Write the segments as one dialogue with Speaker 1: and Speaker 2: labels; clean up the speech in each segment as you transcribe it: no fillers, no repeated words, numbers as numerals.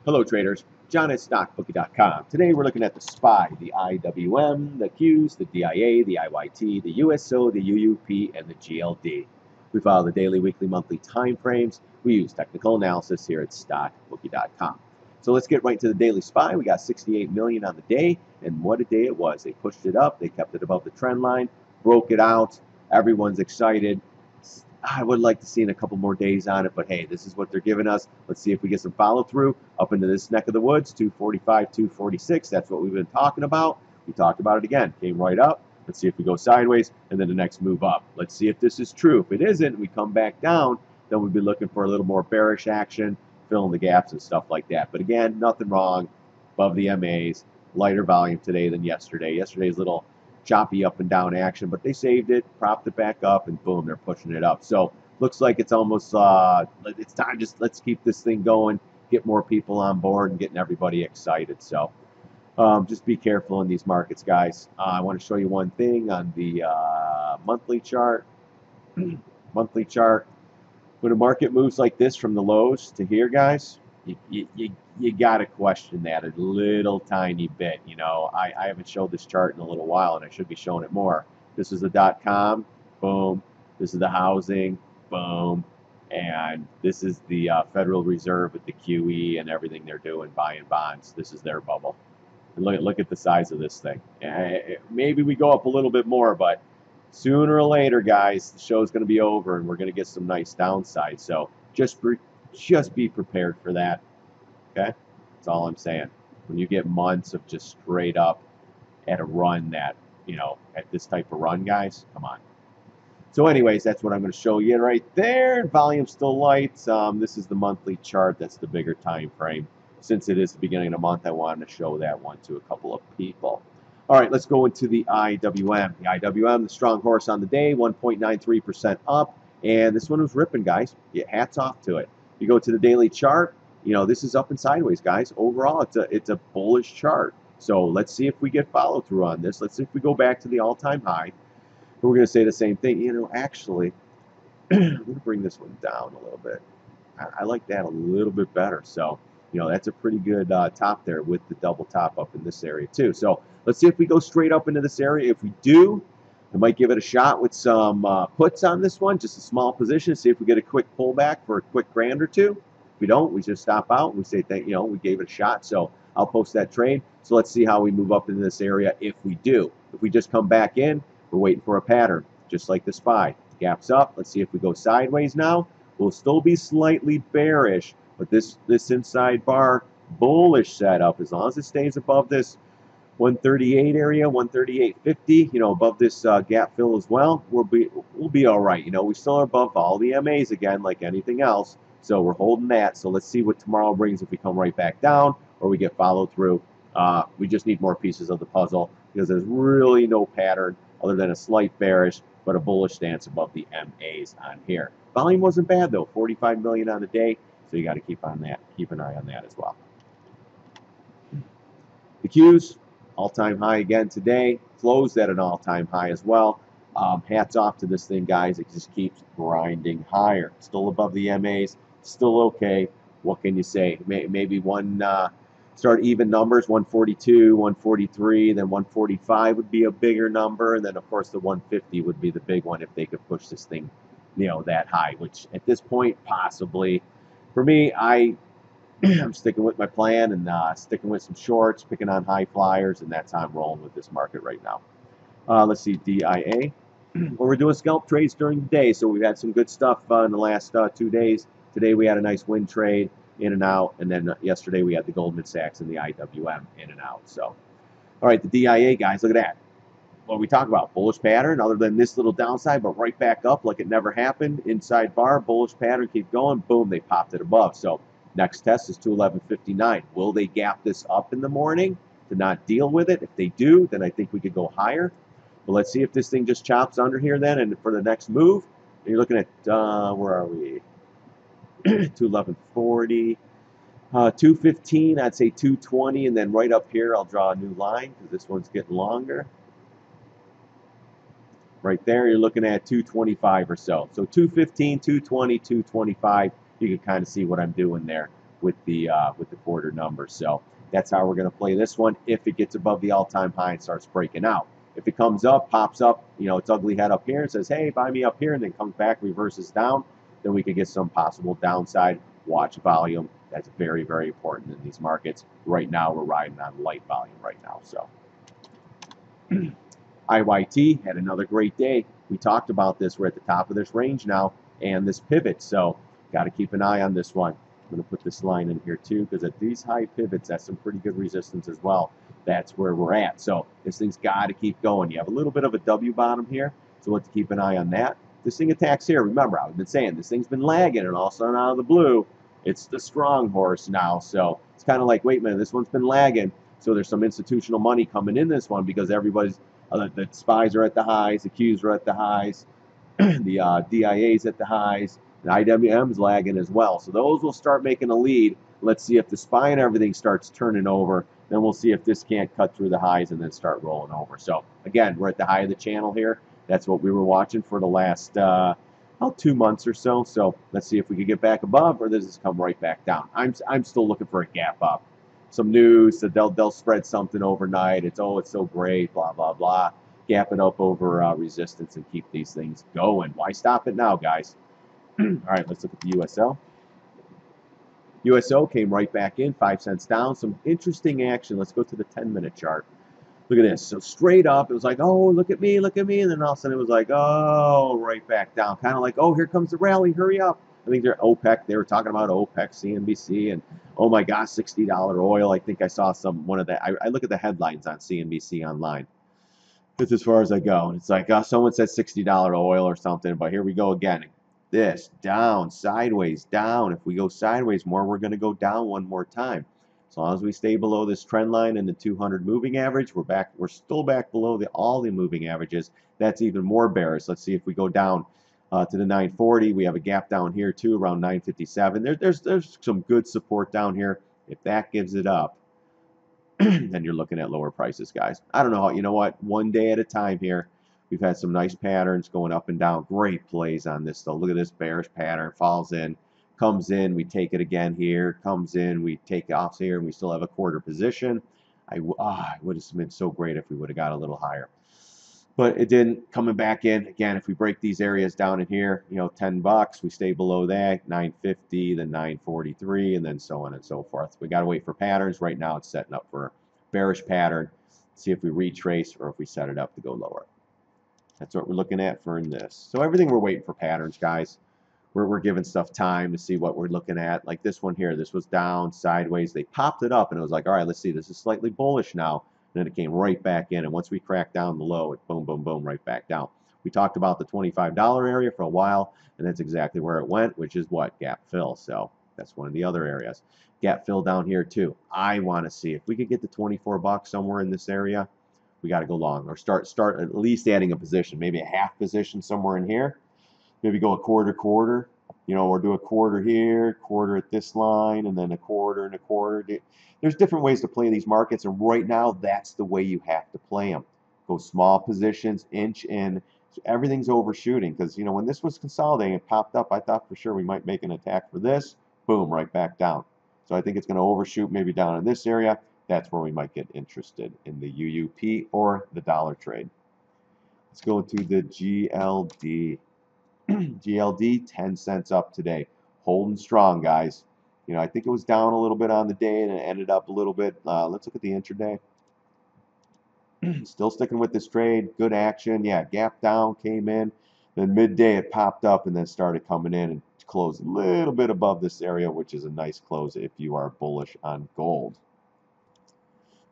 Speaker 1: Hello traders, John at StockBookie.com. Today we're looking at the SPY, the IWM, the Qs, the DIA, the IYT, the USO, the UUP, and the GLD. We follow the daily, weekly, monthly time frames. We use technical analysis here at StockBookie.com. So let's get right to the daily SPY. We got 68 million on the day, and what a day it was. They pushed it up, they kept it above the trend line, broke it out. Everyone's excited. I would like to see in a couple more days on it, but hey, this is what they're giving us. Let's see if we get some follow through up into this neck of the woods, 245, 246. That's what we've been talking about. We talked about it again. Came right up. Let's see if we go sideways and then the next move up. Let's see if this is true. If it isn't, we come back down, then we'd be looking for a little more bearish action, filling the gaps and stuff like that. But again, nothing wrong. Above the MAs, lighter volume today than yesterday. Yesterday's little choppy up and down action, but they saved it, propped it back up, and boom, they're pushing it up. So looks like it's almost it's time. Just let's keep this thing going, get more people on board, and getting everybody excited. So just be careful in these markets, guys. I want to show you one thing on the monthly chart. Monthly chart. When a market moves like this from the lows to here, guys, you got to question that a little tiny bit. You know, I haven't showed this chart in a little while, and I should be showing it more. This is the .com, boom. This is the housing, boom. And this is the Federal Reserve with the QE and everything they're doing, buying bonds. This is their bubble. And look at the size of this thing. Maybe we go up a little bit more, but sooner or later, guys, the show's going to be over, and we're going to get some nice downside. So just be prepared for that. Okay, that's all I'm saying. When you get months of just straight up at a run that, you know, at this type of run, guys, come on. So anyways, that's what I'm going to show you right there. Volume's still light. This is the monthly chart. That's the bigger time frame. Since it is the beginning of the month, I wanted to show that one to a couple of people. All right, let's go into the IWM. The IWM, the strong horse on the day, 1.93% up. And this one was ripping, guys. Yeah, hats off to it. You go to the daily chart. You know, this is up and sideways, guys. Overall, it's a bullish chart. So let's see if we get follow through on this. Let's see if we go back to the all-time high. We're going to say the same thing. You know, actually, I'm going to bring this one down a little bit. I like that a little bit better. So, you know, that's a pretty good top there with the double top up in this area too. So let's see if we go straight up into this area. If we do, I might give it a shot with some puts on this one, just a small position, see if we get a quick pullback for a quick grand or two. If we don't, we just stop out and we say, you know, we gave it a shot. So I'll post that trade. So let's see how we move up into this area if we do. If we just come back in, we're waiting for a pattern, just like the SPY. Gaps up. Let's see if we go sideways now. We'll still be slightly bearish, but this inside bar bullish setup, as long as it stays above this 138 area, 138.50, you know, above this gap fill as well, we'll be all right. You know, we still are above all the MAs again, like anything else. So we're holding that. So let's see what tomorrow brings if we come right back down or we get follow through. We just need more pieces of the puzzle because there's really no pattern other than a slight bearish, but a bullish stance above the MAs on here. Volume wasn't bad though, 45 million on the day. So you got to keep on that. Keep an eye on that as well. The Qs, all-time high again today. Closed at an all-time high as well. Hats off to this thing, guys. It just keeps grinding higher. Still above the MAs. Still okay. What can you say? Maybe one start even numbers, 142, 143, then 145 would be a bigger number, and then of course the 150 would be the big one if they could push this thing, you know, that high. Which at this point, possibly. For me, I'm sticking with my plan and sticking with some shorts, picking on high flyers, and that's how I'm rolling with this market right now. Let's see, DIA. Well, we're doing scalp trades during the day, so we've had some good stuff in the last 2 days. Today we had a nice win trade, in and out, and then yesterday we had the Goldman Sachs and the IWM in and out. So, all right, the DIA guys, look at that. What we talk about, bullish pattern, other than this little downside, but right back up like it never happened. Inside bar, bullish pattern, keep going. Boom, they popped it above. So next test is 211.59. Will they gap this up in the morning to not deal with it? If they do, then I think we could go higher. But let's see if this thing just chops under here then, and for the next move, you're looking at, where are we? 211.40. 215, I'd say 220, and then right up here I'll draw a new line because this one's getting longer. Right there, you're looking at 225 or so. So 215, 220, 225. You can kind of see what I'm doing there. with the quarter number. So that's how we're going to play this one if it gets above the all-time high and starts breaking out. If it comes up, pops up, you know, its ugly head up here and says, hey, buy me up here, and then comes back, reverses down, then we could get some possible downside. Watch volume. That's very, very important in these markets. Right now, we're riding on light volume right now. So IYT had another great day. We talked about this. We're at the top of this range now and this pivot. So got to keep an eye on this one. I'm going to put this line in here too, because at these high pivots, that's some pretty good resistance as well. That's where we're at. So this thing's got to keep going. You have a little bit of a W bottom here, so let's keep an eye on that. This thing attacks here. Remember, I've been saying this thing's been lagging, and all of a sudden out of the blue, it's the strong horse now. So it's kind of like, wait a minute, this one's been lagging. So there's some institutional money coming in this one because everybody's, the SPYs are at the highs, the Qs are at the highs, the DIA's at the highs, and IWM's lagging as well. So those will start making a lead. Let's see if the SPY and everything starts turning over. Then we'll see if this can't cut through the highs and then start rolling over. So again, we're at the high of the channel here. That's what we were watching for the last about 2 months or so. So let's see if we can get back above, or does this come right back down? I'm still looking for a gap up. Some news that they'll spread something overnight. It's so great, blah blah blah. Gap it up over resistance and keep these things going. Why stop it now, guys? All right, let's look at the USO. USO came right back in, 5 cents down. Some interesting action. Let's go to the 10-minute chart. Look at this. So straight up, it was like, oh, look at me. And then all of a sudden it was like, oh, right back down. Kind of like, oh, here comes the rally. Hurry up. I think they're OPEC. They were talking about OPEC, CNBC, and oh my gosh, $60 oil. I think I saw one of that. I look at the headlines on CNBC online. That's as far as I go. And it's like, someone said $60 oil or something, but here we go again. This down, sideways, down. If we go sideways more, we're going to go down one more time. As long as we stay below this trend line and the 200 moving average, we're still back below all the moving averages. That's even more bearish. Let's see if we go down to the 940. We have a gap down here too, around 957. There's some good support down here. If that gives it up, then you're looking at lower prices, guys. I don't know. You know what? One day at a time here. We've had some nice patterns going up and down. Great plays on this, though. Look at this bearish pattern. Falls in, comes in. We take it again here. Comes in. We take off here, and we still have a quarter position. It would have been so great if we would have got a little higher. But it didn't. Coming back in. Again, if we break these areas down in here, you know, $10, we stay below that. 950, then 943, and then so on and so forth. We got to wait for patterns. Right now, it's setting up for a bearish pattern. See if we retrace or if we set it up to go lower. That's what we're looking at for in this. So everything we're waiting for patterns, guys. We're giving stuff time to see what we're looking at. Like this one here, this was down, sideways. They popped it up, and it was like, all right, let's see. This is slightly bullish now. And then it came right back in. And once we cracked down the low, it boom, boom, boom, right back down. We talked about the $25 area for a while, and that's exactly where it went, which is what? Gap fill. So that's one of the other areas. Gap fill down here, too. I want to see if we could get to 24 bucks somewhere in this area. We got to go long, or start at least adding a position, maybe a half position somewhere in here. Maybe go a quarter, you know, or do a quarter here, quarter at this line, and then a quarter and a quarter. There's different ways to play these markets, and right now that's the way you have to play them. Go small positions, inch in. So everything's overshooting because, you know, when this was consolidating, it popped up. I thought for sure we might make an attack for this. Boom, right back down. So I think it's going to overshoot maybe down in this area. That's where we might get interested in the UUP or the dollar trade. Let's go to the GLD. GLD, 10 cents up today. Holding strong, guys. You know, I think it was down a little bit on the day and it ended up a little bit. Let's look at the intraday. Still sticking with this trade. Good action. Yeah, gap down, came in. Then midday it popped up and then started coming in and closed a little bit above this area, which is a nice close if you are bullish on gold.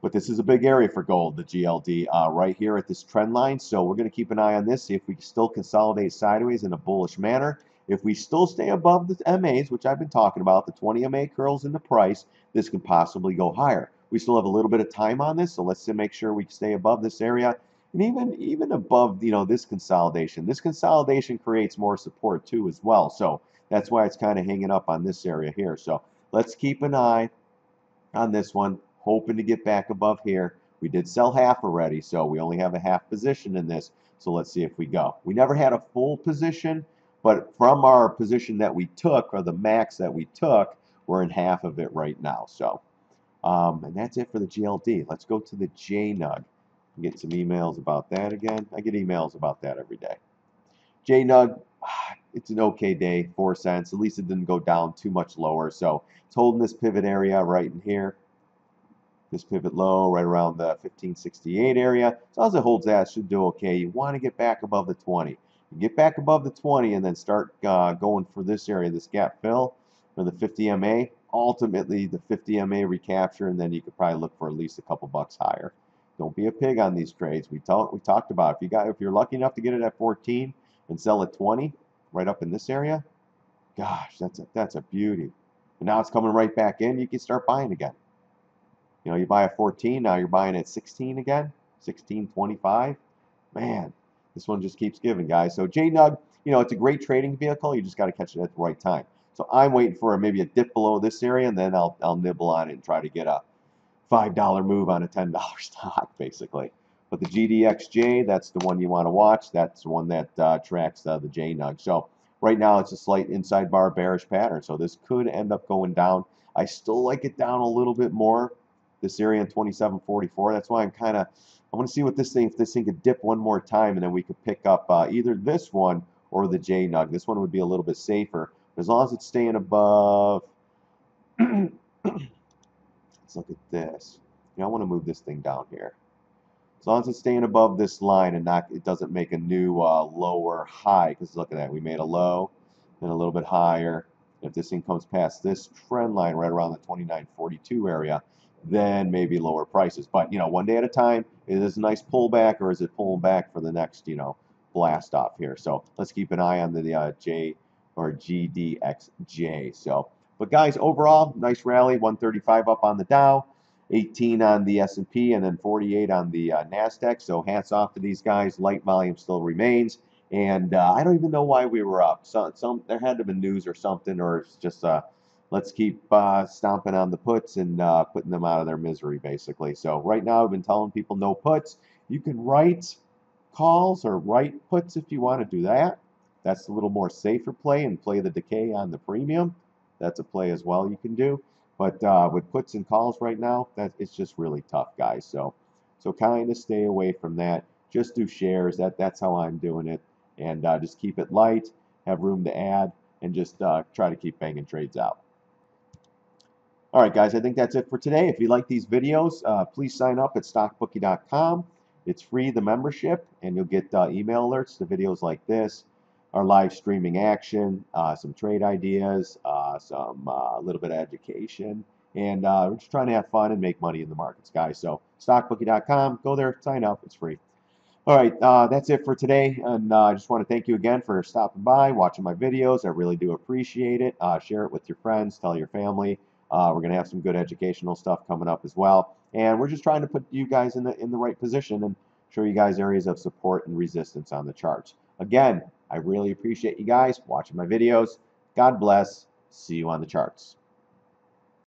Speaker 1: But this is a big area for gold, the GLD, right here at this trend line. So we're going to keep an eye on this, see if we can still consolidate sideways in a bullish manner. If we still stay above the MAs, which I've been talking about, the 20 MA curls in the price, this could possibly go higher. We still have a little bit of time on this, so let's make sure we stay above this area. And even above, you know, this consolidation. This consolidation creates more support too as well. So that's why it's kind of hanging up on this area here. So let's keep an eye on this one. Hoping to get back above here. We did sell half already, so we only have a half position in this. So let's see if we go. We never had a full position, but from our position that we took, or the max that we took, We're in half of it right now. So, and that's it for the GLD. Let's go to the Jnug. Get some emails about that again. I get emails about that every day. Jnug, it's an okay day, 4 cents. At least it didn't go down too much lower. So it's holding this pivot area right in here. This pivot low right around the 1568 area. As long as it holds that, it should do okay. You want to get back above the 20. You get back above the 20 and then start going for this area, this gap fill for the 50 MA. Ultimately, the 50 MA recapture, and then you could probably look for at least a couple bucks higher. Don't be a pig on these trades. We talked about if you're lucky enough to get it at 14 and sell at 20 right up in this area. Gosh, that's a beauty. And now it's coming right back in. You can start buying again. You know, you buy a 14, now you're buying at 16 again, 16.25. Man, this one just keeps giving, guys. So Jnug, you know, it's a great trading vehicle. You just got to catch it at the right time. So I'm waiting for maybe a dip below this area, and then I'll nibble on it and try to get a $5 move on a $10 stock, basically. But the GDXJ, that's the one you want to watch. That's the one that tracks the Jnug. So right now it's a slight inside bar bearish pattern. So this could end up going down. I still like it down a little bit more. This area in 27.44. That's why I want to see what this thing, if this thing could dip one more time, and then we could pick up either this one or the Jnug. This one would be a little bit safer. But as long as it's staying above, let's look at this. You know, I want to move this thing down here. As long as it's staying above this line and it doesn't make a new lower high, because look at that, we made a low, then a little bit higher. If this thing comes past this trend line right around the 29.42 area, then maybe lower prices. But, you know, one day at a time. Is this a nice pullback, or is it pulling back for the next, you know, blast off here? So let's keep an eye on the J or GDXJ. So, but guys, overall, nice rally. 135 up on the Dow, 18 on the S&P, and then 48 on the NASDAQ. So hats off to these guys. Light volume still remains. And I don't even know why we were up. So there had to have been news or something, or it's just let's keep stomping on the puts and putting them out of their misery, basically. So right now, I've been telling people no puts. You can write calls or write puts if you want to do that. That's a little more safer play, and play the decay on the premium. That's a play as well you can do. But with puts and calls right now, it's just really tough, guys. So kind of stay away from that. Just do shares. That's how I'm doing it. And just keep it light, have room to add, and just try to keep banging trades out. All right, guys, I think that's it for today. If you like these videos, please sign up at StockBookie.com. It's free, the membership, and you'll get email alerts to videos like this, our live streaming action, some trade ideas, a little bit of education, and we're just trying to have fun and make money in the markets, guys. So StockBookie.com, go there, sign up, it's free. All right, that's it for today, and I just want to thank you again for stopping by, watching my videos. I really do appreciate it. Share it with your friends, tell your family. We're going to have some good educational stuff coming up as well, and we're just trying to put you guys in the right position and show you guys areas of support and resistance on the charts. Again, I really appreciate you guys watching my videos. God bless. See you on the charts.